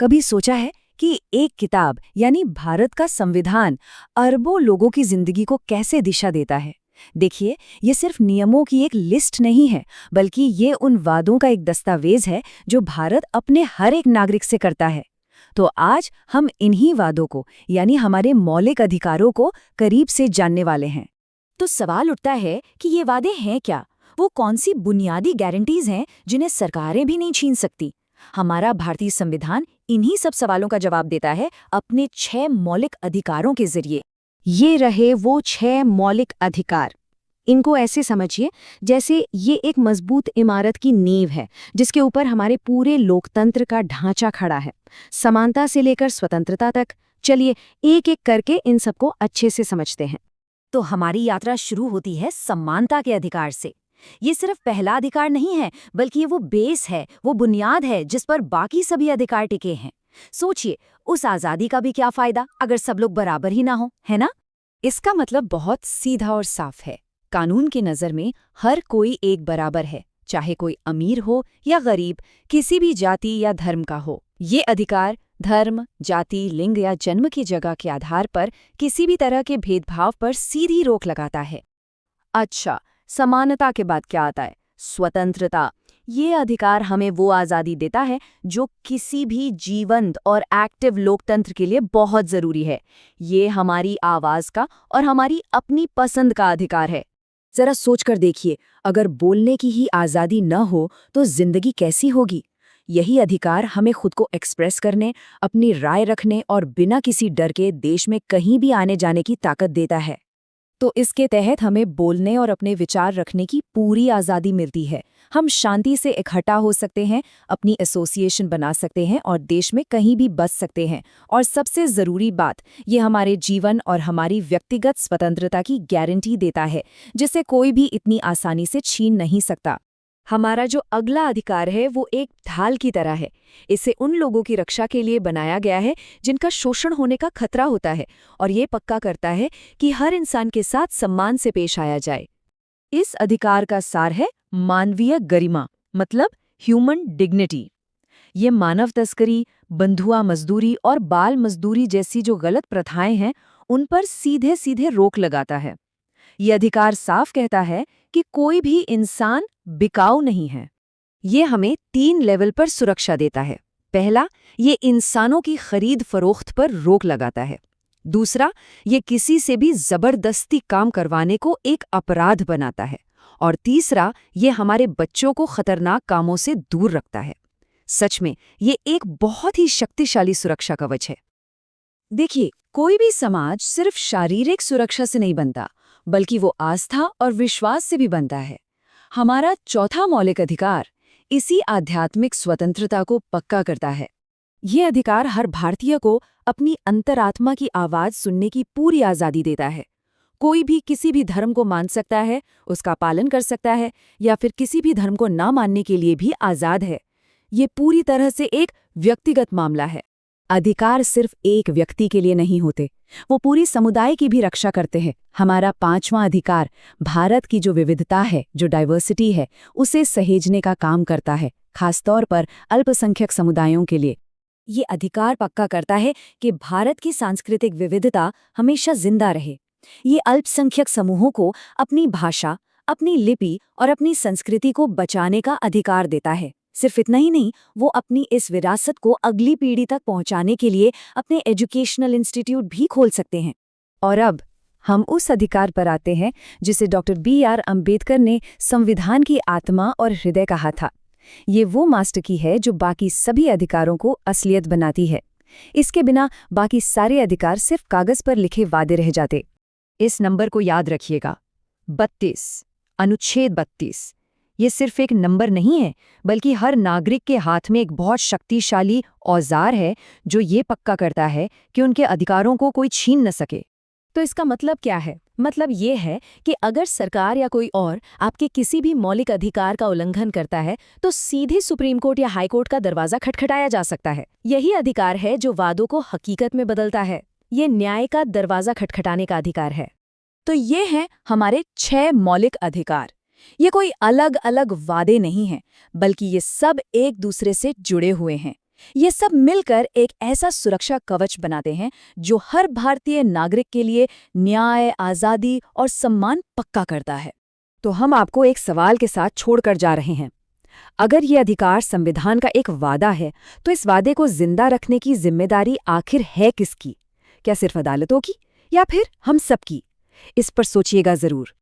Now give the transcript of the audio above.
कभी सोचा है कि एक किताब यानी भारत का संविधान अरबों लोगों की जिंदगी को कैसे दिशा देता है? देखिए, ये सिर्फ नियमों की एक लिस्ट नहीं है, बल्कि ये उन वादों का एक दस्तावेज है जो भारत अपने हर एक नागरिक से करता है। तो आज हम इन्हीं वादों को यानी हमारे मौलिक अधिकारों को करीब से जानने वाले हैं। तो सवाल उठता है कि ये वादे हैं क्या? वो कौन सी बुनियादी गारंटीज हैं जिन्हें सरकारें भी नहीं छीन सकती? हमारा भारतीय संविधान इन्हीं सब सवालों का जवाब देता है अपने 6 मौलिक अधिकारों के जरिए। ये रहे वो 6 मौलिक अधिकार। इनको ऐसे समझिए जैसे ये एक मजबूत इमारत की नींव है जिसके ऊपर हमारे पूरे लोकतंत्र का ढांचा खड़ा है, समानता से लेकर स्वतंत्रता तक। चलिए एक एक करके इन सबको अच्छे से समझते हैं। तो हमारी यात्रा शुरू होती है समानता के अधिकार से। ये सिर्फ पहला अधिकार नहीं है, बल्कि ये वो बेस है, वो बुनियाद है जिस पर बाकी सभी अधिकार टिके हैं। सोचिए, उस आज़ादी का भी क्या फायदा अगर सब लोग बराबर ही ना हो, है ना? इसका मतलब बहुत सीधा और साफ है। कानून की नज़र में हर कोई एक बराबर है, चाहे कोई अमीर हो या गरीब, किसी भी जाति या धर्म का हो। ये अधिकार धर्म, जाति, लिंग या जन्म की जगह के आधार पर किसी भी तरह के भेदभाव पर सीधी रोक लगाता है। अच्छा, समानता के बाद क्या आता है? स्वतंत्रता। ये अधिकार हमें वो आज़ादी देता है जो किसी भी जीवंत और एक्टिव लोकतंत्र के लिए बहुत ज़रूरी है। ये हमारी आवाज़ का और हमारी अपनी पसंद का अधिकार है। ज़रा सोचकर देखिए, अगर बोलने की ही आज़ादी न हो तो जिंदगी कैसी होगी? यही अधिकार हमें खुद को एक्सप्रेस करने, अपनी राय रखने और बिना किसी डर के देश में कहीं भी आने जाने की ताकत देता है। तो इसके तहत हमें बोलने और अपने विचार रखने की पूरी आज़ादी मिलती है। हम शांति से इकट्ठा हो सकते हैं, अपनी एसोसिएशन बना सकते हैं और देश में कहीं भी बस सकते हैं। और सबसे ज़रूरी बात, ये हमारे जीवन और हमारी व्यक्तिगत स्वतंत्रता की गारंटी देता है, जिसे कोई भी इतनी आसानी से छीन नहीं सकता। हमारा जो अगला अधिकार है वो एक ढाल की तरह है। इसे उन लोगों की रक्षा के लिए बनाया गया है जिनका शोषण होने का खतरा होता है, और ये पक्का करता है कि हर इंसान के साथ सम्मान से पेश आया जाए। इस अधिकार का सार है मानवीय गरिमा, मतलब ह्यूमन डिग्निटी। ये मानव तस्करी, बंधुआ मजदूरी और बाल मजदूरी जैसी जो गलत प्रथाएं हैं, उन पर सीधे सीधे रोक लगाता है। ये अधिकार साफ कहता है कि कोई भी इंसान बिकाऊ नहीं है। ये हमें 3 लेवल पर सुरक्षा देता है। पहला, ये इंसानों की खरीद फरोख्त पर रोक लगाता है। दूसरा, ये किसी से भी जबरदस्ती काम करवाने को एक अपराध बनाता है। और तीसरा, ये हमारे बच्चों को खतरनाक कामों से दूर रखता है। सच में ये एक बहुत ही शक्तिशाली सुरक्षा कवच है। देखिए, कोई भी समाज सिर्फ शारीरिक सुरक्षा से नहीं बनता, बल्कि वो आस्था और विश्वास से भी बनता है। हमारा चौथा मौलिक अधिकार इसी आध्यात्मिक स्वतंत्रता को पक्का करता है। ये अधिकार हर भारतीय को अपनी अंतरात्मा की आवाज़ सुनने की पूरी आज़ादी देता है। कोई भी किसी भी धर्म को मान सकता है, उसका पालन कर सकता है, या फिर किसी भी धर्म को ना मानने के लिए भी आज़ाद है। ये पूरी तरह से एक व्यक्तिगत मामला है। अधिकार सिर्फ एक व्यक्ति के लिए नहीं होते, वो पूरी समुदाय की भी रक्षा करते हैं। हमारा 5वां अधिकार भारत की जो विविधता है, जो डाइवर्सिटी है, उसे सहेजने का काम करता है, खासतौर पर अल्पसंख्यक समुदायों के लिए। ये अधिकार पक्का करता है कि भारत की सांस्कृतिक विविधता हमेशा जिंदा रहे। ये अल्पसंख्यक समूहों को अपनी भाषा, अपनी लिपि और अपनी संस्कृति को बचाने का अधिकार देता है। सिर्फ इतना ही नहीं, वो अपनी इस विरासत को अगली पीढ़ी तक पहुंचाने के लिए अपने एजुकेशनल इंस्टीट्यूट भी खोल सकते हैं। और अब हम उस अधिकार पर आते हैं जिसे डॉक्टर B.R. अम्बेडकर ने संविधान की आत्मा और हृदय कहा था। ये वो मास्टर की है जो बाकी सभी अधिकारों को असलियत बनाती है। इसके बिना बाकी सारे अधिकार सिर्फ कागज पर लिखे वादे रह जाते। इस नंबर को याद रखिएगा, 32, अनुच्छेद 32। ये सिर्फ एक नंबर नहीं है, बल्कि हर नागरिक के हाथ में एक बहुत शक्तिशाली औजार है जो ये पक्का करता है कि उनके अधिकारों को कोई छीन न सके। तो इसका मतलब क्या है? मतलब ये है कि अगर सरकार या कोई और आपके किसी भी मौलिक अधिकार का उल्लंघन करता है, तो सीधे सुप्रीम कोर्ट या हाई कोर्ट का दरवाजा खटखटाया जा सकता है। यही अधिकार है जो वादों को हकीकत में बदलता है। ये न्याय का दरवाजा खटखटाने का अधिकार है। तो ये हैं हमारे 6 मौलिक अधिकार। ये कोई अलग अलग वादे नहीं हैं, बल्कि ये सब एक दूसरे से जुड़े हुए हैं। ये सब मिलकर एक ऐसा सुरक्षा कवच बनाते हैं जो हर भारतीय नागरिक के लिए न्याय, आज़ादी और सम्मान पक्का करता है। तो हम आपको एक सवाल के साथ छोड़कर जा रहे हैं। अगर ये अधिकार संविधान का एक वादा है, तो इस वादे को जिंदा रखने की जिम्मेदारी आखिर है किसकी? क्या सिर्फ अदालतों की या फिर हम सबकी? इस पर सोचिएगा जरूर।